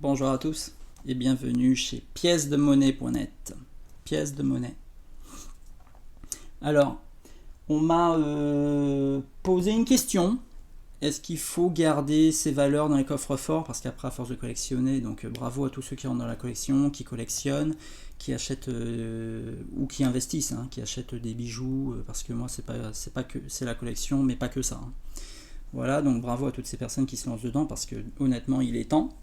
Bonjour à tous et bienvenue chez piècesdemonnaie.net. Pièces de monnaie. Alors, on m'a posé une question. Est-ce qu'il faut garder ces valeurs dans les coffres forts? Parce qu'après, à force de collectionner, donc bravo à tous ceux qui rentrent dans la collection, qui collectionnent, qui achètent ou qui investissent, hein, qui achètent des bijoux, parce que moi, c'est pas que c'est la collection, mais pas que ça, hein. Voilà, donc bravo à toutes ces personnes qui se lancent dedans, parce que honnêtement, il est temps.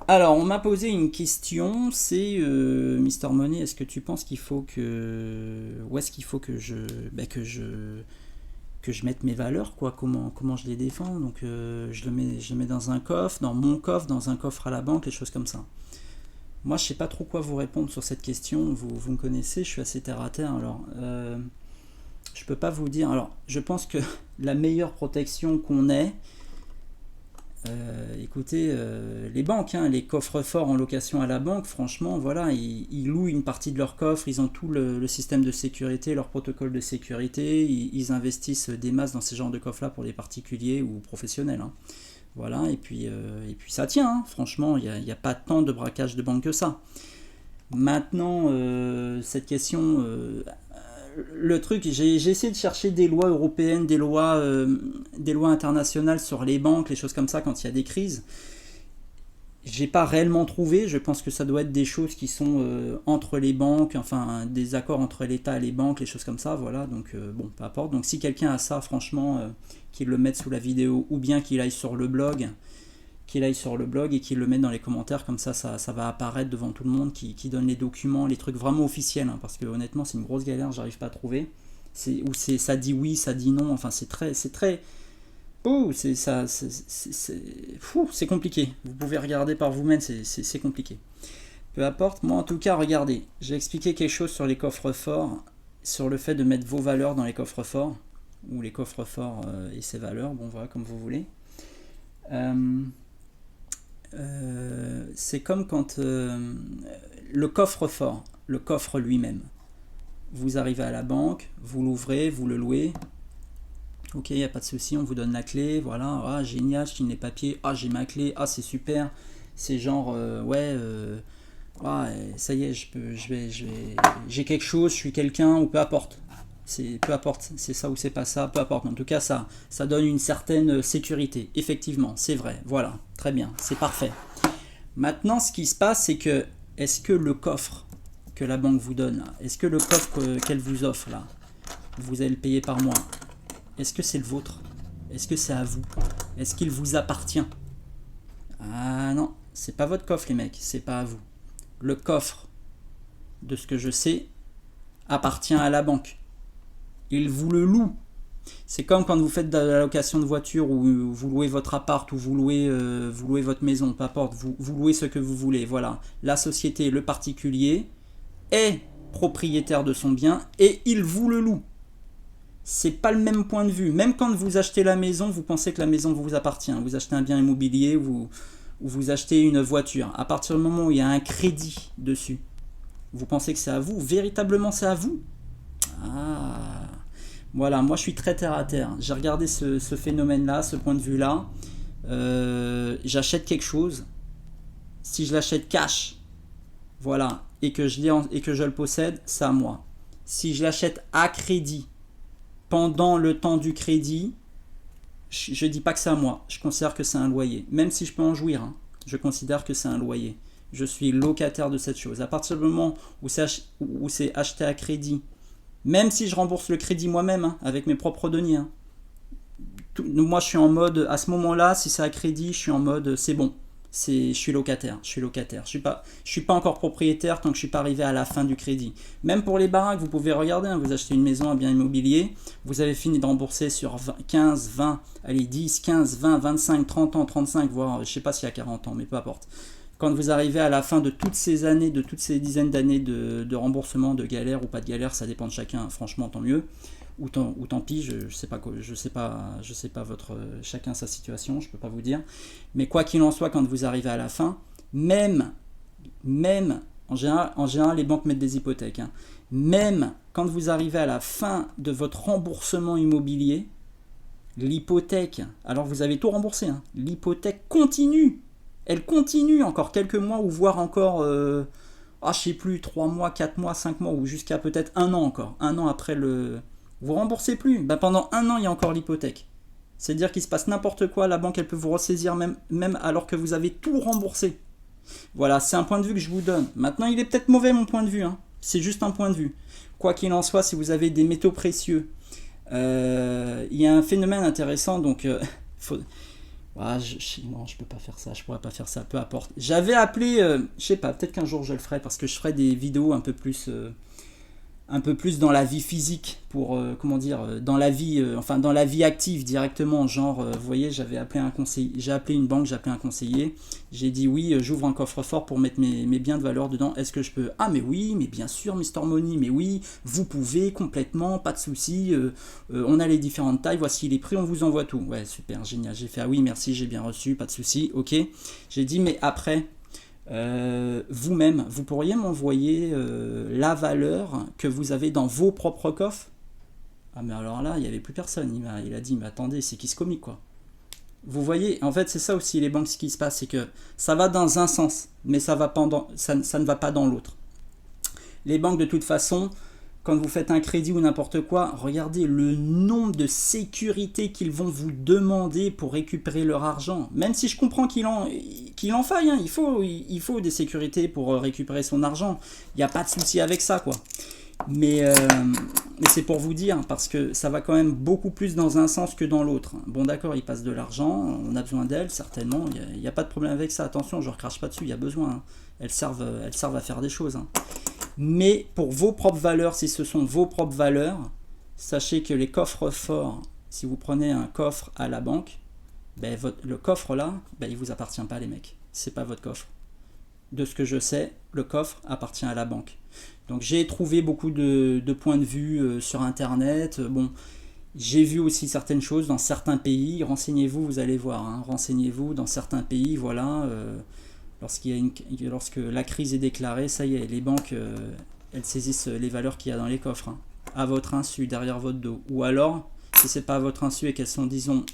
Alors, on m'a posé une question, c'est Mister Money, est-ce que tu penses qu'il faut que... Où est-ce qu'il faut que je mette mes valeurs, quoi, comment je les défends? Donc, je le mets dans un coffre, dans mon coffre, dans un coffre à la banque, les choses comme ça. Moi, je sais pas trop quoi vous répondre sur cette question, vous me connaissez, je suis assez terre à terre, alors je peux pas vous dire... Alors, je pense que la meilleure protection qu'on ait, écoutez, les banques, hein, les coffres forts en location à la banque, franchement, voilà, ils louent une partie de leur coffre, ils ont tout le système de sécurité, leur protocole de sécurité, ils investissent des masses dans ces genres de coffres-là pour les particuliers ou professionnels, hein. Voilà, et puis ça tient, hein, franchement, il y a pas tant de braquage de banque que ça. Maintenant, cette question, le truc, j'ai essayé de chercher des lois européennes, des lois internationales sur les banques, les choses comme ça quand il y a des crises. J'ai pas réellement trouvé, je pense que ça doit être des choses qui sont entre les banques, enfin des accords entre l'État et les banques, les choses comme ça, voilà, donc bon, peu importe. Donc si quelqu'un a ça, franchement, qu'il le mette sous la vidéo ou bien qu'il aille sur le blog et qu'il le mette dans les commentaires, comme ça va apparaître devant tout le monde, qui donne les documents, les trucs vraiment officiels, hein, parce que honnêtement c'est une grosse galère, j'arrive pas à trouver. Ça dit oui, ça dit non, enfin c'est très, oh, c'est compliqué. Vous pouvez regarder par vous-même, c'est compliqué. Peu importe, moi en tout cas, regardez, j'ai expliqué quelque chose sur les coffres forts, sur le fait de mettre vos valeurs dans les coffres forts, ou les coffres forts et ses valeurs, bon voilà, comme vous voulez. Euh, c'est comme quand le coffre fort, le coffre lui-même. Vous arrivez à la banque, vous l'ouvrez, vous le louez. Ok, il n'y a pas de souci, on vous donne la clé, voilà, ah génial, je signe les papiers, ah j'ai ma clé, ah c'est super. C'est genre, ouais, ah, ça y est, j'ai quelque chose, je suis quelqu'un, ou peu importe, c'est ça ou c'est pas ça, peu importe. En tout cas, ça donne une certaine sécurité. Effectivement, c'est vrai. Voilà, très bien, c'est parfait. Maintenant, ce qui se passe, c'est que est-ce que le coffre que la banque vous donne là, est-ce que le coffre qu'elle vous offre là, vous allez le payer par mois, est-ce que c'est le vôtre? Est-ce que c'est à vous? Est-ce qu'il vous appartient? Ah non, c'est pas votre coffre les mecs, c'est pas à vous. Le coffre, de ce que je sais, appartient à la banque. Il vous le loue. C'est comme quand vous faites de la location de voiture ou vous louez votre appart ou vous louez votre maison, peu importe, vous louez ce que vous voulez. Voilà, la société, le particulier est propriétaire de son bien et il vous le loue. C'est pas le même point de vue. Même quand vous achetez la maison, vous pensez que la maison vous appartient. Vous achetez un bien immobilier ou vous achetez une voiture. À partir du moment où il y a un crédit dessus, vous pensez que c'est à vous. Véritablement, c'est à vous. Ah, voilà, moi je suis très terre à terre. J'ai regardé ce phénomène-là, ce point de vue-là. J'achète quelque chose. Si je l'achète cash, voilà, et que je le possède, c'est à moi. Si je l'achète à crédit, pendant le temps du crédit, je dis pas que c'est à moi. Je considère que c'est un loyer. Même si je peux en jouir, hein, je considère que c'est un loyer. Je suis locataire de cette chose. À partir du moment où c'est acheté à crédit, même si je rembourse le crédit moi-même, hein, avec mes propres deniers, hein, moi je suis en mode, à ce moment-là, si c'est à crédit, je suis en mode, c'est bon. Je suis locataire, je suis locataire. Je suis pas encore propriétaire tant que je suis pas arrivé à la fin du crédit. Même pour les baraques, vous pouvez regarder, hein, vous achetez une maison, un bien immobilier, vous avez fini de rembourser sur 15, 20, allez 10, 15, 20, 25, 30 ans, 35, voire je sais pas s'il y a 40 ans, mais peu importe. Quand vous arrivez à la fin de toutes ces années, de toutes ces dizaines d'années de remboursement, de galère ou pas de galère, ça dépend de chacun, franchement tant mieux. Ou tant pis, je sais pas, je sais pas votre chacun sa situation, je peux pas vous dire. Mais quoi qu'il en soit, quand vous arrivez à la fin, même, même en général, les banques mettent des hypothèques, hein, même quand vous arrivez à la fin de votre remboursement immobilier, l'hypothèque, alors vous avez tout remboursé, hein, l'hypothèque continue, elle continue encore quelques mois ou voire encore, je sais plus, 3 mois, 4 mois, 5 mois ou jusqu'à peut-être 1 an encore. 1 an après le... Vous remboursez plus. Ben, pendant 1 an, il y a encore l'hypothèque. C'est-à-dire qu'il se passe n'importe quoi, la banque elle peut vous ressaisir même alors que vous avez tout remboursé. Voilà, c'est un point de vue que je vous donne. Maintenant, il est peut-être mauvais mon point de vue, hein. C'est juste un point de vue. Quoi qu'il en soit, si vous avez des métaux précieux, il y a un phénomène intéressant, donc faut... non, je peux pas faire ça, je pourrais pas faire ça, peu importe. J'avais appelé, je sais pas, peut-être qu'un jour je le ferai parce que je ferai des vidéos un peu plus dans la vie physique, pour comment dire, dans la vie, dans la vie active directement, genre, vous voyez, j'avais appelé un conseiller, j'ai appelé une banque, j'ai appelé un conseiller, j'ai dit oui, j'ouvre un coffre-fort pour mettre mes biens de valeur dedans, est-ce que je peux? Ah mais oui, mais bien sûr, Mr. Money, mais oui, vous pouvez complètement, pas de souci, on a les différentes tailles, voici les prix, on vous envoie tout. Ouais, super, génial, j'ai fait ah oui, merci, j'ai bien reçu, pas de souci, ok. J'ai dit mais après, vous-même, vous pourriez m'envoyer la valeur que vous avez dans vos propres coffres? Ah mais alors là, il n'y avait plus personne. Il a dit, mais attendez, c'est qui ce comique quoi? Vous voyez, en fait c'est ça aussi les banques, ce qui se passe, c'est que ça va dans un sens, mais ça ne va pas dans l'autre. Les banques de toute façon, quand vous faites un crédit ou n'importe quoi, regardez le nombre de sécurités qu'ils vont vous demander pour récupérer leur argent. Même si je comprends qu'il en faille, hein, il faut des sécurités pour récupérer son argent. Il n'y a pas de souci avec ça, quoi. Mais c'est pour vous dire, parce que ça va quand même beaucoup plus dans un sens que dans l'autre. Bon d'accord, ils passent de l'argent, on a besoin d'elles, certainement, il n'y a pas de problème avec ça. Attention, je ne recrache pas dessus, il y a besoin. Hein. Elles servent à faire des choses. Hein. Mais pour vos propres valeurs, si ce sont vos propres valeurs, sachez que les coffres forts, si vous prenez un coffre à la banque, ben le coffre là, ben il ne vous appartient pas les mecs. C'est pas votre coffre. De ce que je sais, le coffre appartient à la banque. Donc j'ai trouvé beaucoup de points de vue sur internet. Bon, j'ai vu aussi certaines choses dans certains pays. Renseignez-vous, vous allez voir. Hein. Renseignez-vous dans certains pays, voilà. Lorsque la crise est déclarée, ça y est, les banques, elles saisissent les valeurs qu'il y a dans les coffres, hein, à votre insu, derrière votre dos. Ou alors, si c'est pas à votre insu et qu'elles sont, disons,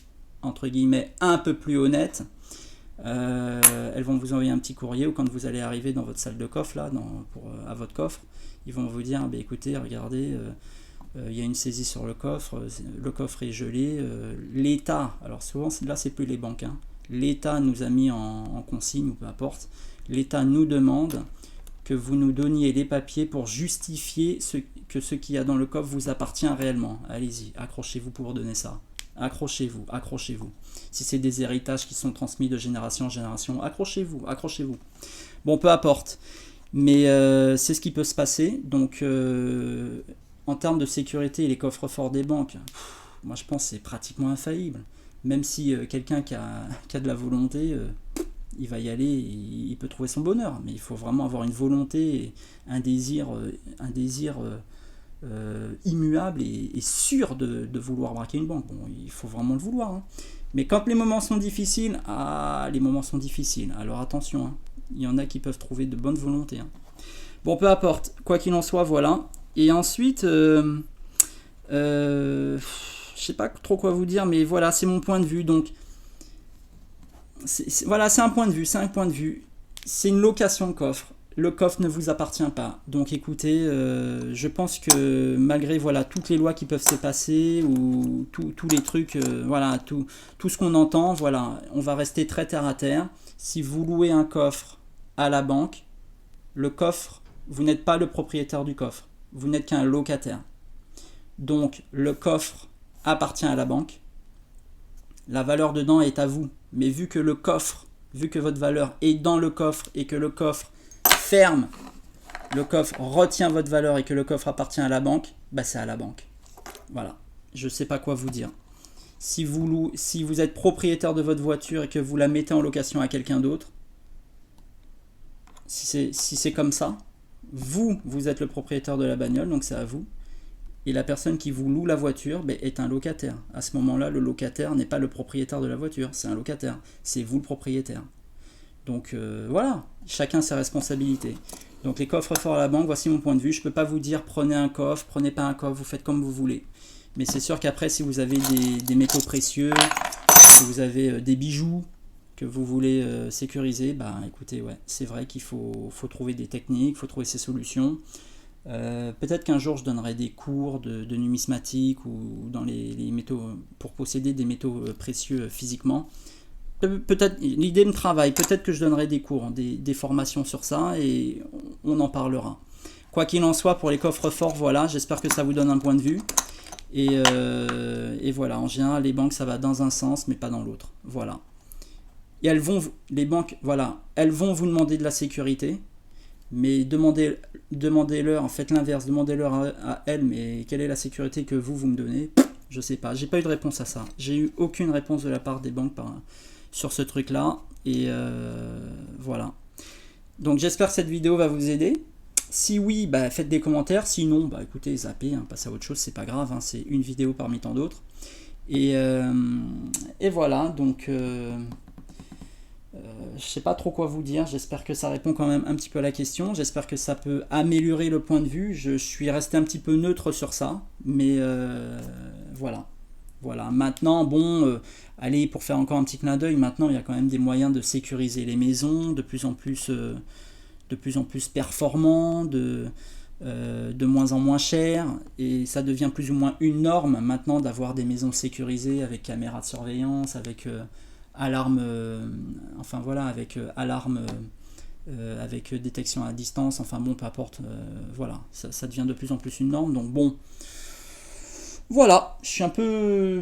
entre guillemets, un peu plus honnêtes, elles vont vous envoyer un petit courrier, ou quand vous allez arriver dans votre salle de coffre, là, à votre coffre, ils vont vous dire, bah, écoutez, regardez, il y a une saisie sur le coffre est gelé, l'État, alors souvent, là, c'est plus les banques, hein, l'État nous a mis en consigne, ou peu importe, l'État nous demande que vous nous donniez les papiers pour justifier que ce qu'il y a dans le coffre vous appartient réellement. Allez-y, accrochez-vous pour donner ça. Accrochez-vous, accrochez-vous. Si c'est des héritages qui sont transmis de génération en génération, accrochez-vous, accrochez-vous. Bon, peu importe. Mais c'est ce qui peut se passer. Donc, en termes de sécurité, les coffres forts des banques, moi je pense que c'est pratiquement infaillible. Même si quelqu'un qui a de la volonté, il va y aller, il peut trouver son bonheur. Mais il faut vraiment avoir une volonté, un désir immuable et sûr de vouloir braquer une banque. Bon, il faut vraiment le vouloir. Hein. Mais quand les moments sont difficiles, les moments sont difficiles. Alors attention, hein. Il y en a qui peuvent trouver de bonne volonté. Hein. Bon, peu importe. Quoi qu'il en soit, voilà. Et ensuite... je sais pas trop quoi vous dire, mais voilà, c'est mon point de vue. Donc, voilà, c'est un point de vue, c'est une location de coffre. Le coffre ne vous appartient pas. Donc, écoutez, je pense que malgré voilà toutes les lois qui peuvent se passer ou tous les trucs, voilà, tout ce qu'on entend, voilà, on va rester très terre à terre. Si vous louez un coffre à la banque, le coffre, vous n'êtes pas le propriétaire du coffre. Vous n'êtes qu'un locataire. Donc, le coffre appartient à la banque. La valeur dedans est à vous. Mais vu que votre valeur est dans le coffre et que le coffre ferme, le coffre retient votre valeur et que le coffre appartient à la banque, bah c'est à la banque. Voilà. Je ne sais pas quoi vous dire. Si vous êtes propriétaire de votre voiture et que vous la mettez en location à quelqu'un d'autre, si c'est comme ça, vous êtes le propriétaire de la bagnole, donc c'est à vous. Et la personne qui vous loue la voiture est un locataire. À ce moment-là, le locataire n'est pas le propriétaire de la voiture, c'est un locataire. C'est vous le propriétaire. Donc voilà, chacun ses responsabilités. Donc les coffres forts à la banque, voici mon point de vue. Je ne peux pas vous dire prenez un coffre, prenez pas un coffre, vous faites comme vous voulez. Mais c'est sûr qu'après, si vous avez des métaux précieux, si vous avez des bijoux, que vous voulez sécuriser, bah écoutez, ouais, c'est vrai qu'il faut trouver des techniques, il faut trouver ces solutions. Peut-être qu'un jour je donnerai des cours de numismatique ou dans les métaux pour posséder des métaux précieux physiquement. Peut-être l'idée me travaille, peut-être que je donnerai des cours, des formations sur ça et on en parlera. Quoi qu'il en soit, pour les coffres forts, voilà, j'espère que ça vous donne un point de vue. Et voilà, en général, les banques, ça va dans un sens, mais pas dans l'autre. Voilà. Et les banques, voilà, elles vont vous demander de la sécurité, mais demandez-leur, en fait l'inverse, demandez-leur à elles, mais quelle est la sécurité que vous me donnez? Je sais pas, j'ai pas eu de réponse à ça. J'ai eu aucune réponse de la part des banques sur ce truc-là, et voilà. Donc j'espère que cette vidéo va vous aider. Si oui, bah, faites des commentaires. Sinon, bah, écoutez, zappez, hein, passez à autre chose, c'est pas grave, hein, c'est une vidéo parmi tant d'autres. Et voilà, donc je sais pas trop quoi vous dire. J'espère que ça répond quand même un petit peu à la question. J'espère que ça peut améliorer le point de vue. Je suis resté un petit peu neutre sur ça, mais voilà. Voilà. Maintenant, bon, allez, pour faire encore un petit clin d'œil, maintenant il y a quand même des moyens de sécuriser les maisons de plus en plus performants, de moins en moins cher, et ça devient plus ou moins une norme maintenant d'avoir des maisons sécurisées avec caméras de surveillance, avec alarme, enfin voilà, avec alarme, avec détection à distance, enfin bon, peu importe, voilà, ça devient de plus en plus une norme, donc bon, voilà, je suis un peu,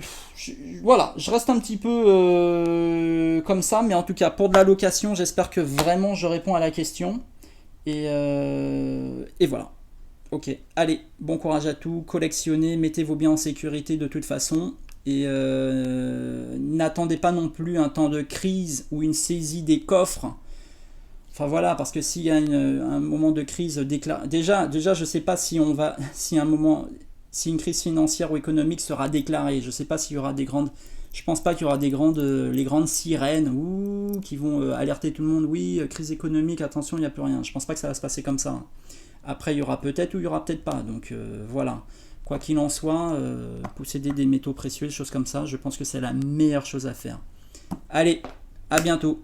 voilà, je reste un petit peu comme ça, mais en tout cas pour de la location, j'espère que vraiment je réponds à la question, et voilà. Ok, allez, bon courage à tous, collectionnez, mettez vos biens en sécurité de toute façon, et n'attendez pas non plus un temps de crise ou une saisie des coffres. Enfin voilà, parce que s'il y a un moment de crise déjà je sais pas si on va, si une crise financière ou économique sera déclarée, je sais pas s'il y aura je pense pas qu'il y aura les grandes sirènes qui vont alerter tout le monde, oui, crise économique, attention, il n'y a plus rien. Je pense pas que ça va se passer comme ça. Après, il y aura peut-être ou il y aura peut-être pas. Donc voilà. Quoi qu'il en soit, posséder des métaux précieux, des choses comme ça, je pense que c'est la meilleure chose à faire. Allez, à bientôt.